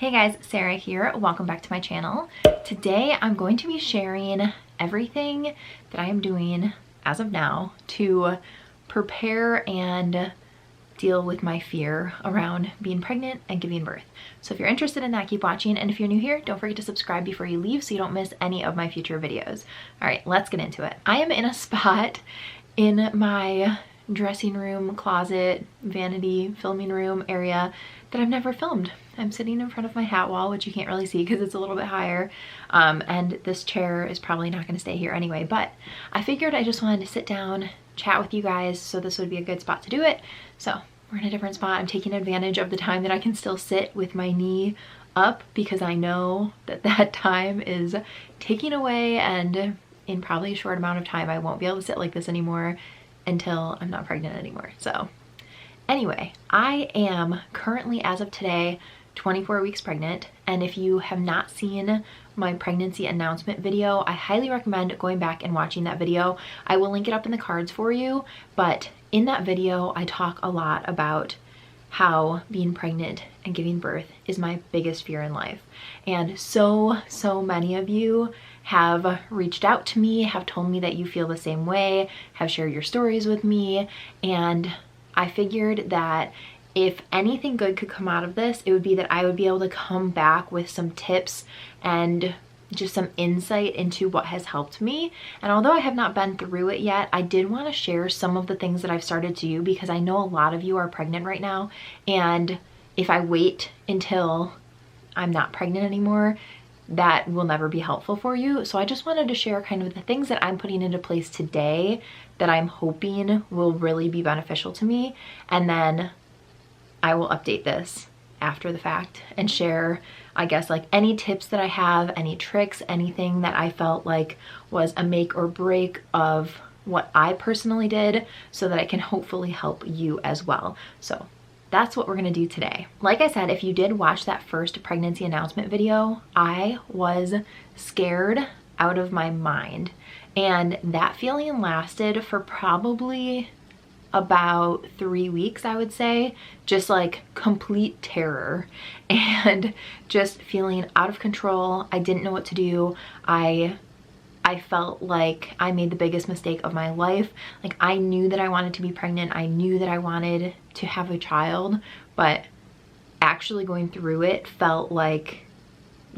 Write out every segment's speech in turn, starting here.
Hey guys, Sarah here. Welcome back to my channel. Today I'm going to be sharing everything that I am doing as of now to prepare and deal with my fear around being pregnant and giving birth. So if you're interested in that, keep watching. And if you're new here, don't forget to subscribe before you leave so you don't miss any of my future videos. All right, let's get into it. I am in a spot in my dressing room, closet, vanity, filming room area that I've never filmed. I'm sitting in front of my hat wall, which you can't really see because it's a little bit higher. And this chair is probably not gonna stay here anyway, but I figured I just wanted to sit down, chat with you guys, so this would be a good spot to do it. So we're in a different spot. I'm taking advantage of the time that I can still sit with my knee up because I know that that time is ticking away, and in probably a short amount of time, I won't be able to sit like this anymore until I'm not pregnant anymore. So anyway, I am currently, as of today, 24 weeks pregnant. And if you have not seen my pregnancy announcement video, I highly recommend going back and watching that video. I will link it up in the cards for you. But in that video, I talk a lot about how being pregnant and giving birth is my biggest fear in life. And so many of you have reached out to me, have told me that you feel the same way, have shared your stories with me, and I figured that if anything good could come out of this, it would be that I would be able to come back with some tips and just some insight into what has helped me. And although I have not been through it yet, I did want to share some of the things that I've started to do because I know a lot of you are pregnant right now. And if I wait until I'm not pregnant anymore, that will never be helpful for you. So I just wanted to share kind of the things that I'm putting into place today that I'm hoping will really be beneficial to me. And then I will update this after the fact and share, I guess, like any tips that I have, any tricks, anything that I felt like was a make or break of what I personally did so that I can hopefully help you as well. So that's what we're gonna do today. Like I said, if you did watch that first pregnancy announcement video, I was scared out of my mind. And that feeling lasted for probably about 3 weeks, I would say. Just like complete terror and just feeling out of control. I didn't know what to do. I felt like I made the biggest mistake of my life. Like, I knew that I wanted to be pregnant. I knew that I wanted to have a child, but actually going through it felt like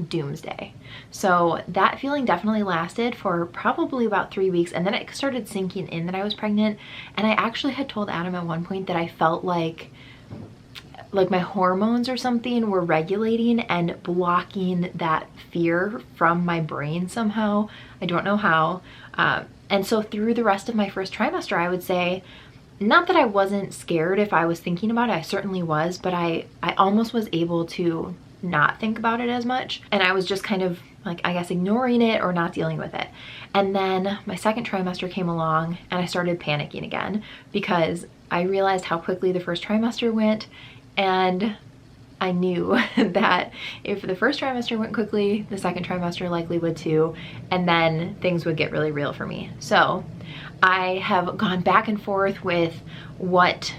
doomsday. So that feeling definitely lasted for probably about 3 weeks, and then it started sinking in that I was pregnant. And I actually had told Adam at one point that I felt like my hormones or something were regulating and blocking that fear from my brain somehow. I don't know how. And so through the rest of my first trimester, I would say, not that I wasn't scared if I was thinking about it, I certainly was, but I almost was able to not think about it as much. And I was just kind of like, I guess, ignoring it or not dealing with it. And then my second trimester came along and I started panicking again because I realized how quickly the first trimester went. And I knew that if the first trimester went quickly, the second trimester likely would too, and then things would get really real for me. So I have gone back and forth with what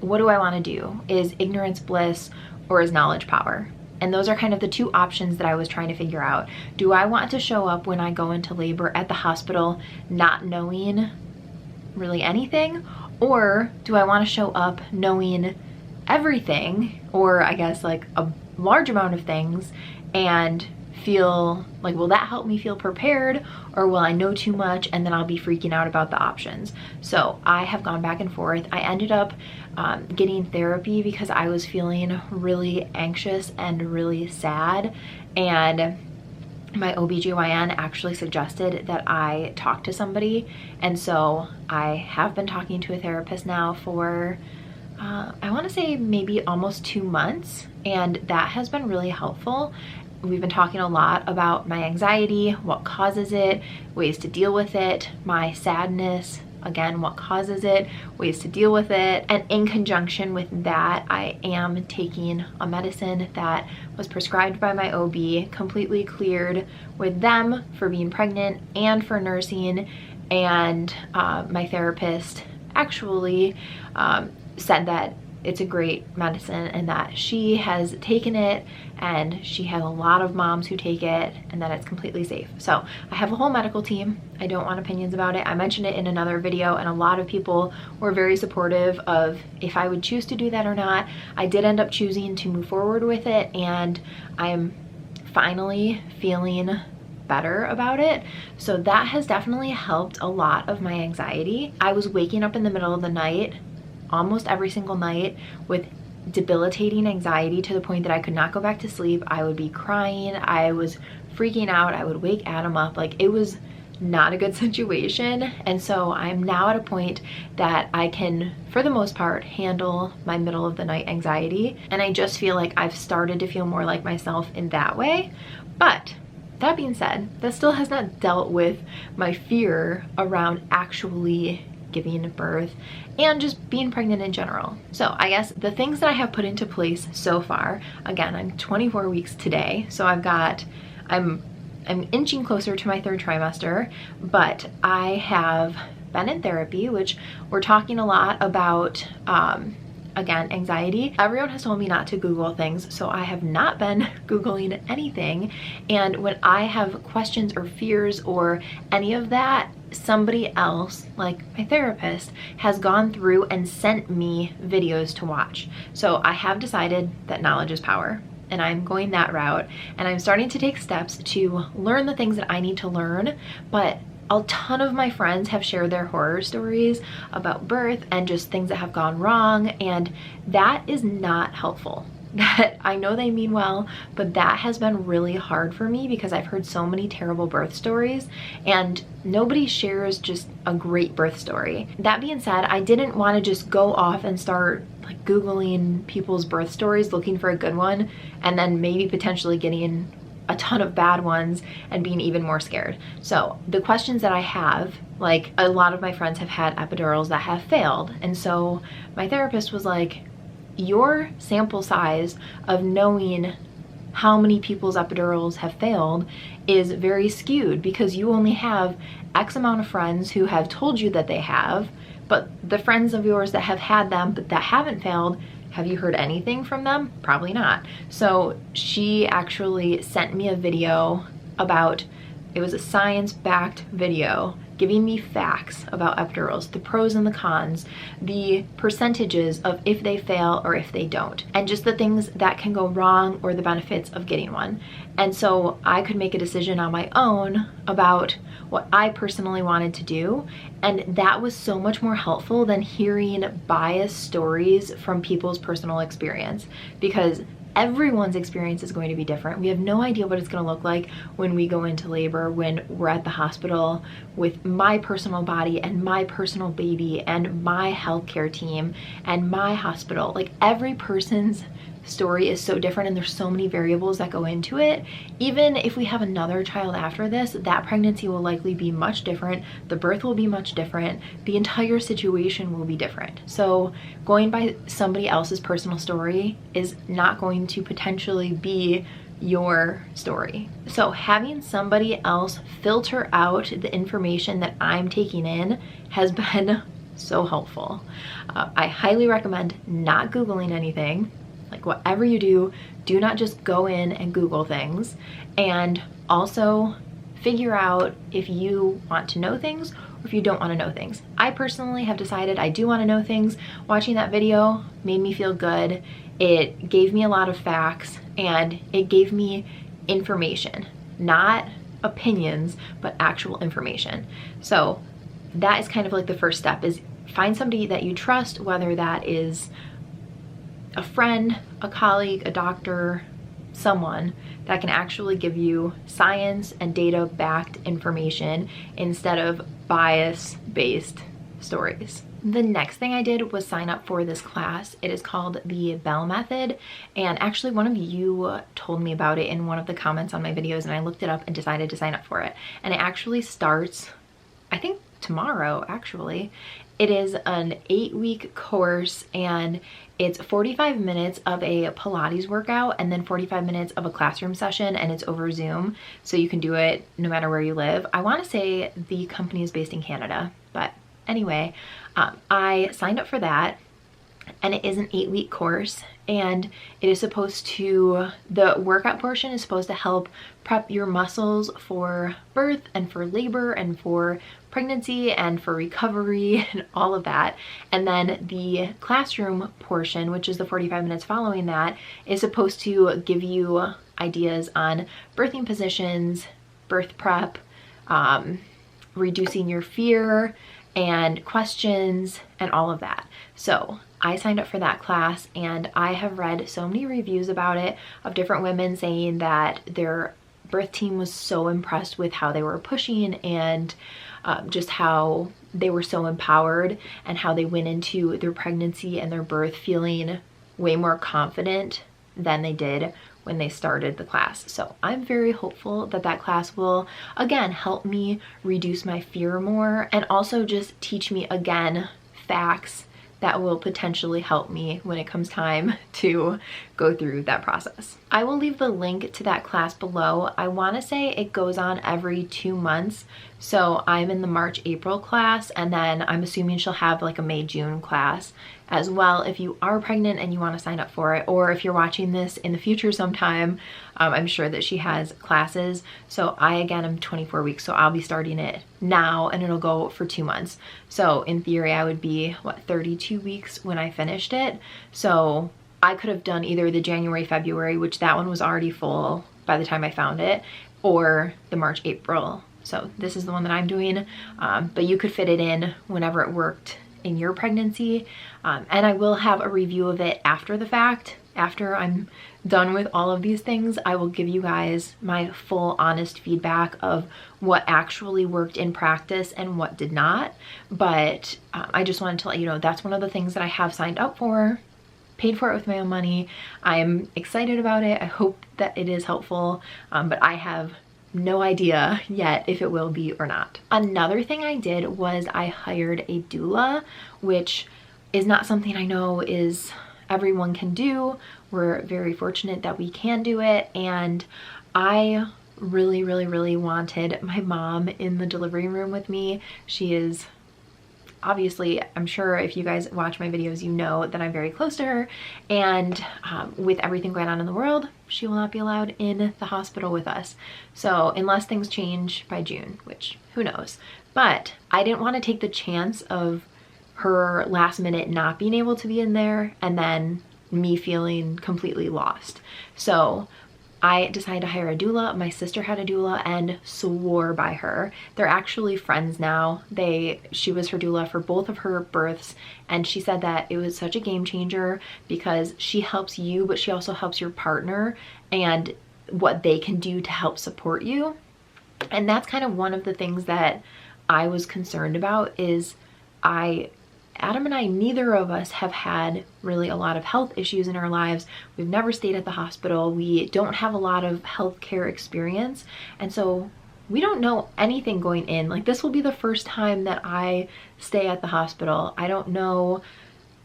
do I want to do? Is ignorance bliss or is knowledge power? And those are kind of the two options that I was trying to figure out. Do I want to show up when I go into labor at the hospital not knowing really anything? Or do I want to show up knowing everything, or I guess like a large amount of things, and feel like, will that help me feel prepared, or will I know too much and then I'll be freaking out about the options? So I have gone back and forth. I ended up getting therapy because I was feeling really anxious and really sad, and my OBGYN actually suggested that I talk to somebody. And so I have been talking to a therapist now for I want to say maybe almost 2 months, and that has been really helpful. We've been talking a lot about my anxiety, what causes it, ways to deal with it, my sadness, again, what causes it, ways to deal with it. And in conjunction with that, I am taking a medicine that was prescribed by my OB, completely cleared with them for being pregnant and for nursing. And my therapist actually said that it's a great medicine and that she has taken it and she has a lot of moms who take it and that it's completely safe. So I have a whole medical team. I don't want opinions about it. I mentioned it in another video and a lot of people were very supportive of if I would choose to do that or not. I did end up choosing to move forward with it, and I'm finally feeling better about it. So that has definitely helped a lot of my anxiety. I was waking up in the middle of the night almost every single night with debilitating anxiety to the point that I could not go back to sleep. I would be crying. I was freaking out. I would wake Adam up. Like, it was not a good situation. And so I'm now at a point that I can, for the most part, handle my middle of the night anxiety. And I just feel like I've started to feel more like myself in that way. But that being said, that still has not dealt with my fear around actually giving birth and just being pregnant in general. So I guess the things that I have put into place so far, again, I'm 24 weeks today, so I'm inching closer to my 3rd trimester, but I have been in therapy, which we're talking a lot about, again, anxiety. Everyone has told me not to Google things, so I have not been Googling anything. And when I have questions or fears or any of that, somebody else, like my therapist, has gone through and sent me videos to watch. So I have decided that knowledge is power, and I'm going that route, and I'm starting to take steps to learn the things that I need to learn. But a ton of my friends have shared their horror stories about birth and just things that have gone wrong, and that is not helpful. That I know they mean well, but that has been really hard for me because I've heard so many terrible birth stories and nobody shares just a great birth story. That being said, I didn't want to just go off and start like Googling people's birth stories looking for a good one and then maybe potentially getting a ton of bad ones and being even more scared. So the questions that I have, like, a lot of my friends have had epidurals that have failed, and so my therapist was like, your sample size of knowing how many people's epidurals have failed is very skewed because you only have X amount of friends who have told you that they have, but the friends of yours that have had them but that haven't failed, have you heard anything from them? Probably not. So she actually sent me a video about, it was a science-backed video giving me facts about epidurals, the pros and the cons, the percentages of if they fail or if they don't, and just the things that can go wrong or the benefits of getting one. And so I could make a decision on my own about what I personally wanted to do, and that was so much more helpful than hearing biased stories from people's personal experience, because everyone's experience is going to be different. We have no idea what it's going to look like when we go into labor, when we're at the hospital with my personal body and my personal baby and my healthcare team and my hospital. Like, every person's story is so different and there's so many variables that go into it. Even if we have another child after this, that pregnancy will likely be much different. The birth will be much different. The entire situation will be different. So going by somebody else's personal story is not going to potentially be your story. So having somebody else filter out the information that I'm taking in has been so helpful. I highly recommend not Googling anything. Like, whatever you do, do not just go in and Google things, and also figure out if you want to know things or if you don't want to know things. I personally have decided I do want to know things. Watching that video made me feel good. It gave me a lot of facts and it gave me information, not opinions, but actual information. So that is kind of like the first step, is find somebody that you trust, whether that is a friend, a colleague, a doctor, someone that can actually give you science and data backed information instead of bias-based stories. The next thing I did was sign up for this class. It is called the Belle Method, and actually one of you told me about it in one of the comments on my videos, and I looked it up and decided to sign up for it. And it actually starts, I think, tomorrow actually. It is an 8-week course, and it's 45 minutes of a Pilates workout and then 45 minutes of a classroom session, and it's over Zoom, so you can do it no matter where you live. I want to say the company is based in Canada, but anyway, I signed up for that. and it is an 8-week course, and it is supposed to, the workout portion is supposed to help prep your muscles for birth and for labor and for pregnancy and for recovery and all of that. And then the classroom portion, which is the 45 minutes following that, is supposed to give you ideas on birthing positions, birth prep, reducing your fear and questions and all of that. So I signed up for that class, and I have read so many reviews about it of different women saying that their birth team was so impressed with how they were pushing and just how they were so empowered, and how they went into their pregnancy and their birth feeling way more confident than they did when they started the class. So I'm very hopeful that that class will again help me reduce my fear more, and also just teach me again facts that will potentially help me when it comes time to go through that process. I will leave the link to that class below. I want to say it goes on every 2 months. So I'm in the March-April class, and then I'm assuming she'll have like a May-June class as well if you are pregnant and you want to sign up for it, or if you're watching this in the future sometime, I'm sure that she has classes. So I, again, I'm 24 weeks, so I'll be starting it now, and it'll go for 2 months. So in theory, I would be, what, 32 weeks when I finished it. So I could have done either the January, February, which that one was already full by the time I found it, or the March, April. So this is the one that I'm doing, but you could fit it in whenever it worked in your pregnancy. And I will have a review of it after the fact. After I'm done with all of these things, I will give you guys my full honest feedback of what actually worked in practice and what did not. But I just wanted to let you know that's one of the things that I have signed up for, paid for it with my own money. I'm excited about it. I hope that it is helpful, but I have no idea yet if it will be or not. Another thing I did was I hired a doula, which is not something I know is everyone can do. We're very fortunate that we can do it, and I really wanted my mom in the delivery room with me. She is obviously, I'm sure if you guys watch my videos, you know that I'm very close to her, and with everything going on in the world, she will not be allowed in the hospital with us. So unless things change by June, which who knows, but I didn't want to take the chance of her last minute not being able to be in there and then me feeling completely lost. So I decided to hire a doula. My sister had a doula and swore by her. They're actually friends now. She was her doula for both of her births, and she said that it was such a game changer because she helps you, but she also helps your partner and what they can do to help support you. And that's kind of one of the things that I was concerned about is Adam and I, neither of us have had really a lot of health issues in our lives. We've never stayed at the hospital. We don't have a lot of healthcare experience. And so we don't know anything going in. Like, this will be the first time that I stay at the hospital. I don't know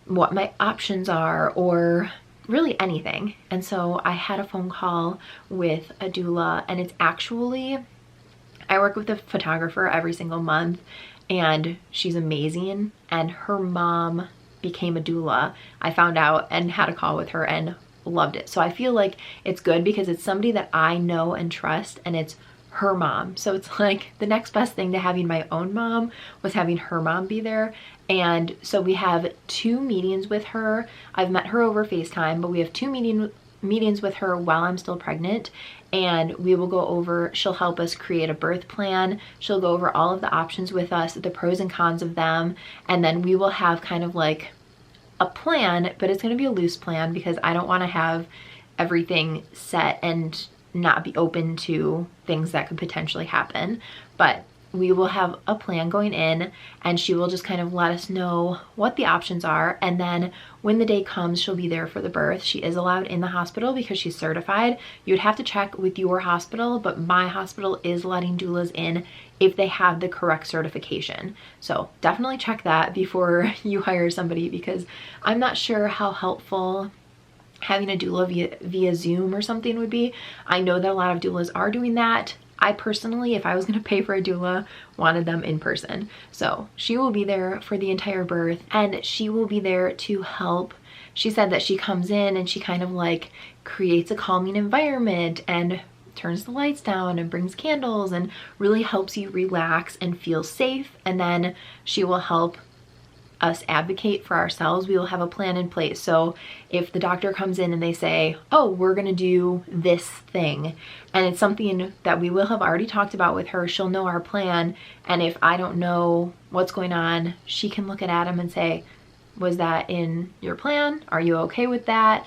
what my options are or really anything. And so I had a phone call with a doula, and it's actually, I work with a photographer every single month, and she's amazing, and her mom became a doula. I found out and had a call with her and loved it. So I feel like it's good because it's somebody that I know and trust, and it's her mom. So it's like the next best thing to having my own mom was having her mom be there. And so we have 2 meetings with her. I've met her over FaceTime, but we have 2 meetings with her while I'm still pregnant, and we will go over, she'll help us create a birth plan. She'll go over all of the options with us, the pros and cons of them, and then we will have kind of like a plan, but it's going to be a loose plan because I don't want to have everything set and not be open to things that could potentially happen. But we will have a plan going in, and she will just kind of let us know what the options are. And then when the day comes, she'll be there for the birth. She is allowed in the hospital because she's certified. You would have to check with your hospital, but my hospital is letting doulas in if they have the correct certification. So definitely check that before you hire somebody, because I'm not sure how helpful having a doula via Zoom or something would be. I know that a lot of doulas are doing that. I personally, if I was gonna pay for a doula, wanted them in person. So she will be there for the entire birth, and she will be there to help. She said that she comes in and she kind of like creates a calming environment and turns the lights down and brings candles and really helps you relax and feel safe. And then she will help us advocate for ourselves. We will have a plan in place. So if the doctor comes in and they say, oh, we're gonna do this thing, and it's something that we will have already talked about with her, she'll know our plan. And if I don't know what's going on, she can look at Adam and say, was that in your plan? Are you okay with that?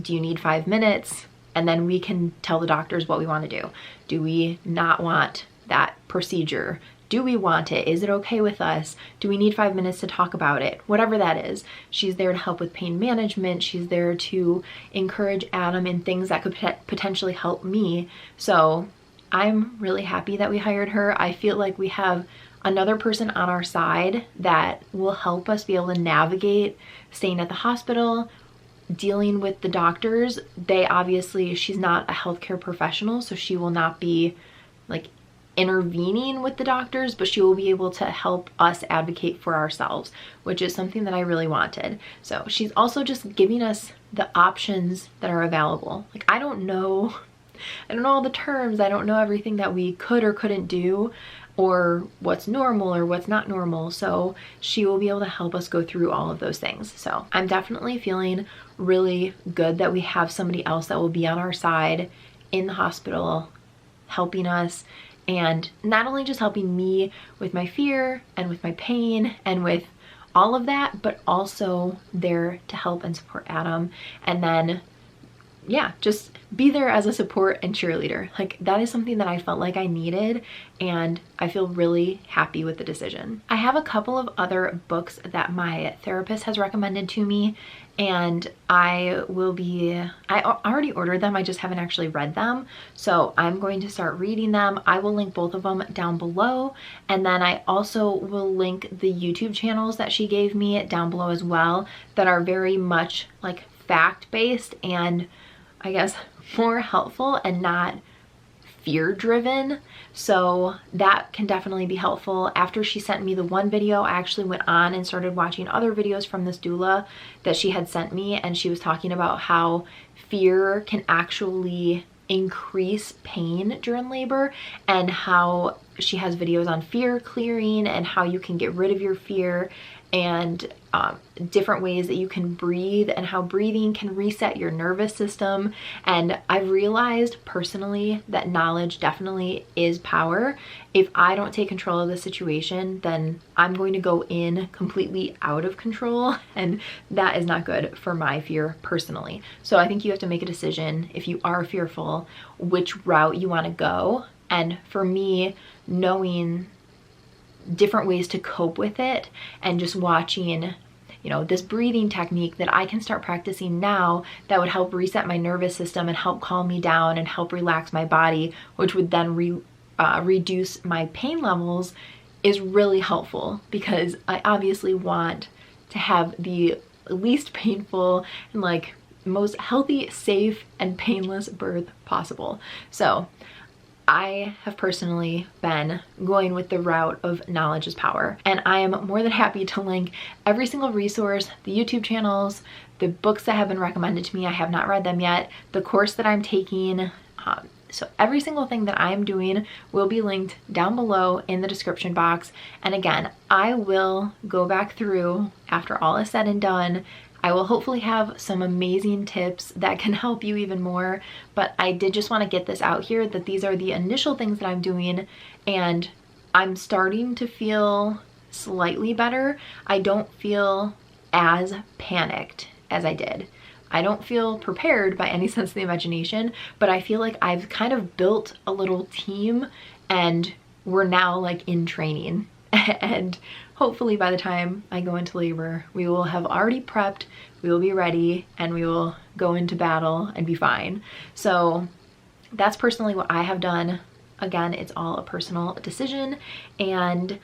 Do you need 5 minutes? And then we can tell the doctors what we want to do. Do we not want that procedure? Do we want it? Is it okay with us? Do we need 5 minutes to talk about it? Whatever that is. She's there to help with pain management. She's there to encourage Adam in things that could potentially help me. So I'm really happy that we hired her. I feel like we have another person on our side that will help us be able to navigate staying at the hospital, dealing with the doctors. She's not a healthcare professional, so she will not be like intervening with the doctors, but she will be able to help us advocate for ourselves, which is something that I really wanted. So she's also just giving us the options that are available. Like, I don't know all the terms. I don't know everything that we could or couldn't do, or what's normal or what's not normal. So she will be able to help us go through all of those things. So I'm definitely feeling really good that we have somebody else that will be on our side in the hospital, helping us, and not only just helping me with my fear and with my pain and with all of that, but also there to help and support Adam. And then, yeah, just be there as a support and cheerleader. Like, that is something that I felt like I needed, and I feel really happy with the decision. I have a couple of other books that my therapist has recommended to me, and I already ordered them. I just haven't actually read them. So I'm going to start reading them. I will link both of them down below. And then I also will link the YouTube channels that she gave me down below as well, that are very much like fact-based and I guess more helpful and not fear-driven. So that can definitely be helpful. After she sent me the one video, I actually went on and started watching other videos from this doula that she had sent me, and she was talking about how fear can actually increase pain during labor, and how she has videos on fear clearing and how you can get rid of your fear, and different ways that you can breathe, and how breathing can reset your nervous system. And I've realized personally that knowledge definitely is power. If I don't take control of the situation, then I'm going to go in completely out of control, and that is not good for my fear personally. So I think you have to make a decision, if you are fearful, which route you want to go. And for me, knowing different ways to cope with it and just watching, you know, this breathing technique that I can start practicing now that would help reset my nervous system and help calm me down and help relax my body, which would then reduce my pain levels, is really helpful, because I obviously want to have the least painful and like most healthy, safe, and painless birth possible. So I have personally been going with the route of knowledge is power, and I am more than happy to link every single resource, the YouTube channels, the books that have been recommended to me. I have not read them yet, the course that I'm taking. So every single thing that I am doing will be linked down below in the description box. And again, I will go back through after all is said and done. I will hopefully have some amazing tips that can help you even more, but I did just want to get this out here that these are the initial things that I'm doing, and I'm starting to feel slightly better. I don't feel as panicked as I did. I don't feel prepared by any sense of the imagination, but I feel like I've kind of built a little team, and we're now like in training. And hopefully by the time I go into labor, we will have already prepped, we will be ready, and we will go into battle and be fine. So that's personally what I have done. Again, it's all a personal decision, and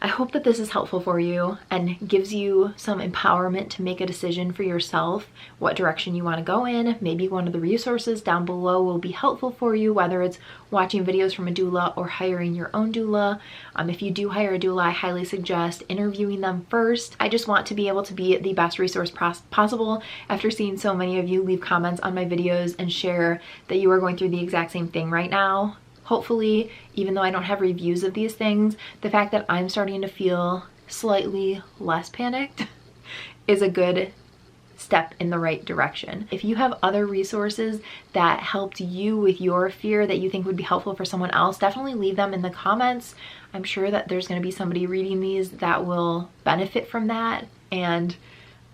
I hope that this is helpful for you and gives you some empowerment to make a decision for yourself, what direction you want to go in. Maybe one of the resources down below will be helpful for you, whether it's watching videos from a doula or hiring your own doula. If you do hire a doula, I highly suggest interviewing them first. I just want to be able to be the best resource possible after seeing so many of you leave comments on my videos and share that you are going through the exact same thing right now. Hopefully, even though I don't have reviews of these things, the fact that I'm starting to feel slightly less panicked is a good step in the right direction. If you have other resources that helped you with your fear that you think would be helpful for someone else, definitely leave them in the comments. I'm sure that there's going to be somebody reading these that will benefit from that. And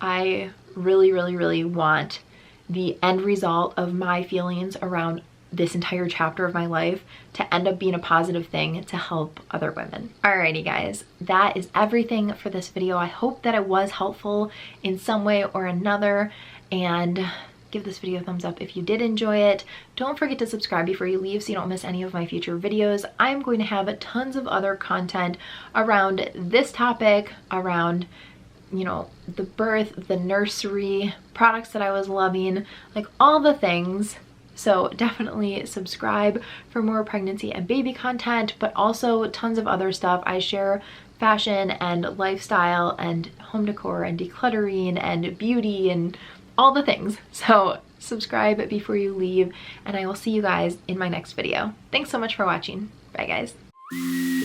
I really, really, really want the end result of my feelings around this entire chapter of my life to end up being a positive thing to help other women. Alrighty guys, that is everything for this video. I hope that it was helpful in some way or another, and give this video a thumbs up if you did enjoy it. Don't forget to subscribe before you leave so you don't miss any of my future videos. I'm going to have tons of other content around this topic, around, you know, the birth, the nursery, products that I was loving, like all the things. So definitely subscribe for more pregnancy and baby content, but also tons of other stuff. I share fashion and lifestyle and home decor and decluttering and beauty and all the things. So subscribe before you leave, and I will see you guys in my next video. Thanks so much for watching. Bye guys.